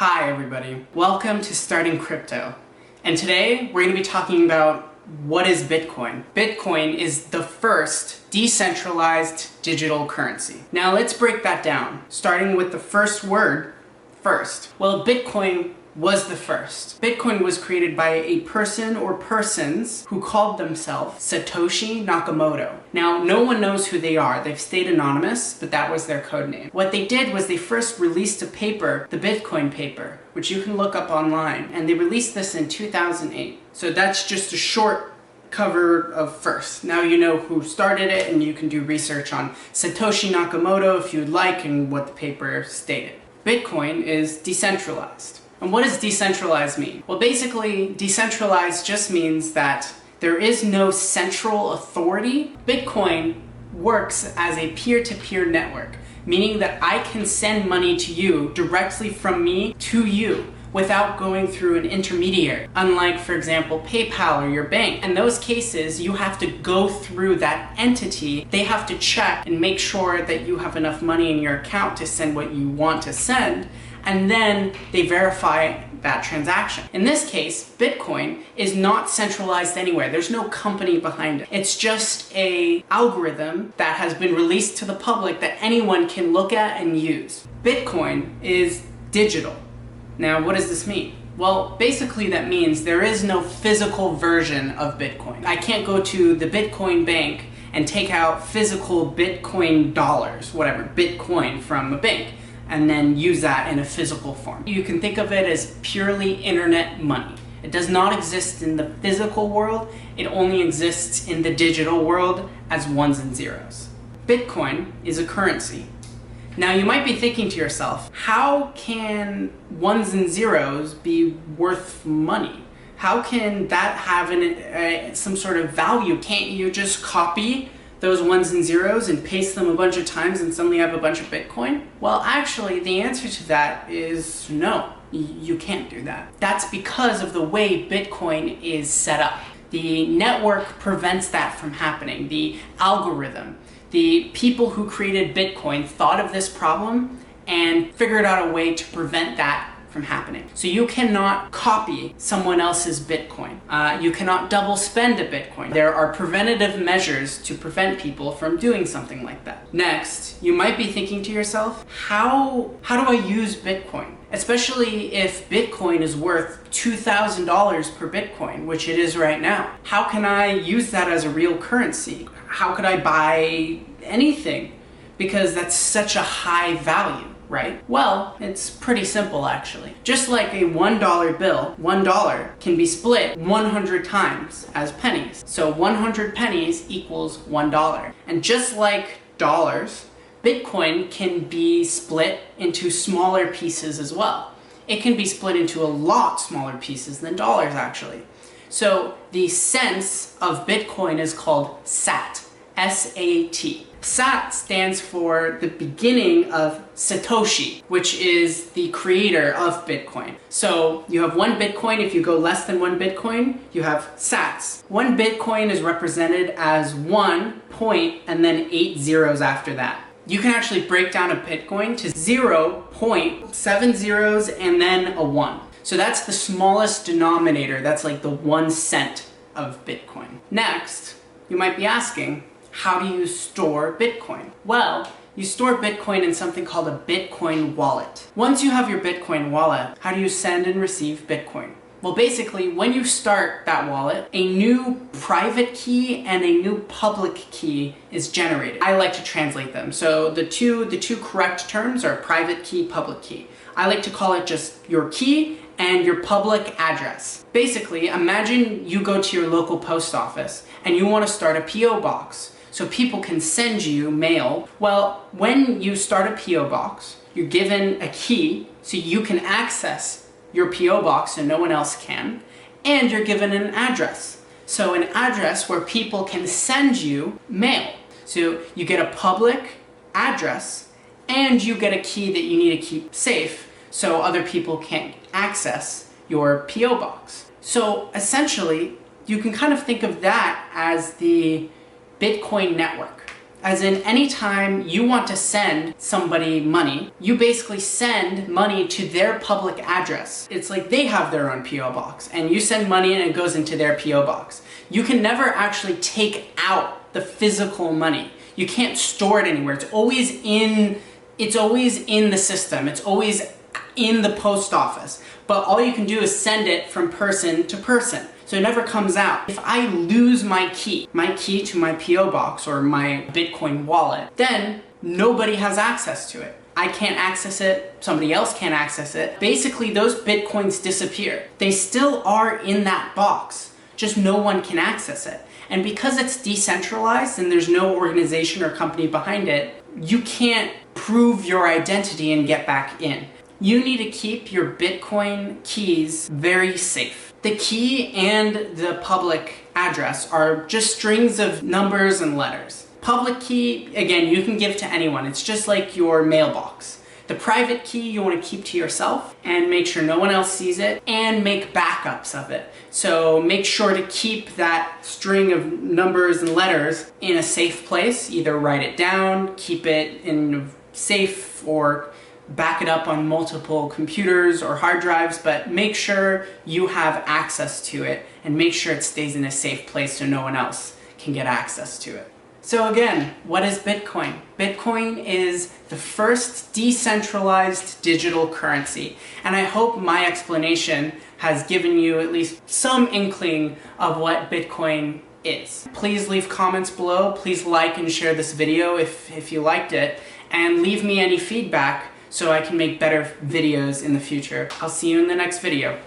Hi everybody, welcome to Starting Crypto. And today we're going to be talking about what is Bitcoin. Bitcoin is the first decentralized digital currency. Now let's break that down, starting with the first word, first. Well, Bitcoin was the first. Bitcoin was created by a person or persons who called themselves Satoshi Nakamoto. Now, no one knows who they are. They've stayed anonymous, but that was their code name. What they did was they first released a paper, the Bitcoin paper, which you can look up online, and they released this in 2008. So that's just a short cover of first. Now you know who started it, and you can do research on Satoshi Nakamoto if you'd like and what the paper stated. Bitcoin is decentralized. And what does decentralized mean? Well, basically, decentralized just means that there is no central authority. Bitcoin works as a peer-to-peer network, meaning that I can send money to you directly from me to you without going through an intermediary. Unlike, for example, PayPal or your bank. In those cases, you have to go through that entity. They have to check and make sure that you have enough money in your account to send what you want to send, and then they verify that transaction. In this case, Bitcoin is not centralized anywhere. There's no company behind it. It's just an algorithm that has been released to the public that anyone can look at and use. Bitcoin is digital. Now, what does this mean? Well, basically that means there is no physical version of Bitcoin. I can't go to the Bitcoin bank and take out physical Bitcoin dollars, whatever, Bitcoin from a bank, and then use that in a physical form. You can think of it as purely internet money. It does not exist in the physical world. It only exists in the digital world as ones and zeros. Bitcoin is a currency. Now you might be thinking to yourself, how can ones and zeros be worth money? How can that have some sort of value? Can't you just copy those ones and zeros and paste them a bunch of times and suddenly have a bunch of Bitcoin? Well, actually, the answer to that is no, you can't do that. That's because of the way Bitcoin is set up. The network prevents that from happening. The algorithm, the people who created Bitcoin thought of this problem and figured out a way to prevent that from happening. So you cannot copy someone else's Bitcoin. You cannot double spend a Bitcoin. There are preventative measures to prevent people from doing something like that. Next, you might be thinking to yourself, how do I use Bitcoin? Especially if Bitcoin is worth $2,000 per Bitcoin, which it is right now. How can I use that as a real currency? How could I buy anything? Because that's such a high value, right? Well, it's pretty simple actually. Just like a $1 bill, $1 can be split 100 times as pennies. So 100 pennies equals $1. And just like dollars, Bitcoin can be split into smaller pieces as well. It can be split into a lot smaller pieces than dollars actually. So the cents of Bitcoin is called SAT, S-A-T. SAT stands for the beginning of Satoshi, which is the creator of Bitcoin. So you have one Bitcoin. If you go less than one Bitcoin, you have sats. One Bitcoin is represented as 1 point and then 8 zeros after that. You can actually break down a Bitcoin to 0.7 zeros and then a 1. So that's the smallest denominator. That's like the 1 cent of Bitcoin. Next, you might be asking, how do you store Bitcoin? Well, you store Bitcoin in something called a Bitcoin wallet. Once you have your Bitcoin wallet, how do you send and receive Bitcoin? Well, basically, when you start that wallet, a new private key and a new public key is generated. I like to translate them. So the two correct terms are private key, public key. I like to call it just your key and your public address. Basically, imagine you go to your local post office and you want to start a P.O. box so people can send you mail. Well, when you start a P.O. box, you're given a key so you can access your P.O. box and no one else can, and you're given an address. So an address where people can send you mail. So you get a public address and you get a key that you need to keep safe so other people can't access your P.O. box. So essentially, you can kind of think of that as the Bitcoin network. As in, anytime you want to send somebody money, you basically send money to their public address. It's like they have their own P.O. box, and you send money and it goes into their P.O. box. You can never actually take out the physical money. You can't store it anywhere. It's always in the system. It's always in the post office. But all you can do is send it from person to person. So it never comes out. If I lose my key to my P.O. box or my Bitcoin wallet, then nobody has access to it. I can't access it, somebody else can't access it. Basically, those Bitcoins disappear. They still are in that box, just no one can access it. And because it's decentralized and there's no organization or company behind it, you can't prove your identity and get back in. You need to keep your Bitcoin keys very safe. The key and the public address are just strings of numbers and letters. Public key, again, you can give to anyone. It's just like your mailbox. The private key you want to keep to yourself and make sure no one else sees it, and make backups of it. So make sure to keep that string of numbers and letters in a safe place. Either write it down, keep it in safe, or back it up on multiple computers or hard drives, but make sure you have access to it and make sure it stays in a safe place so no one else can get access to it. So again, what is Bitcoin? Bitcoin is the first decentralized digital currency, and I hope my explanation has given you at least some inkling of what Bitcoin is. Please leave comments below, please like and share this video if you liked it, and leave me any feedback so I can make better videos in the future. I'll see you in the next video.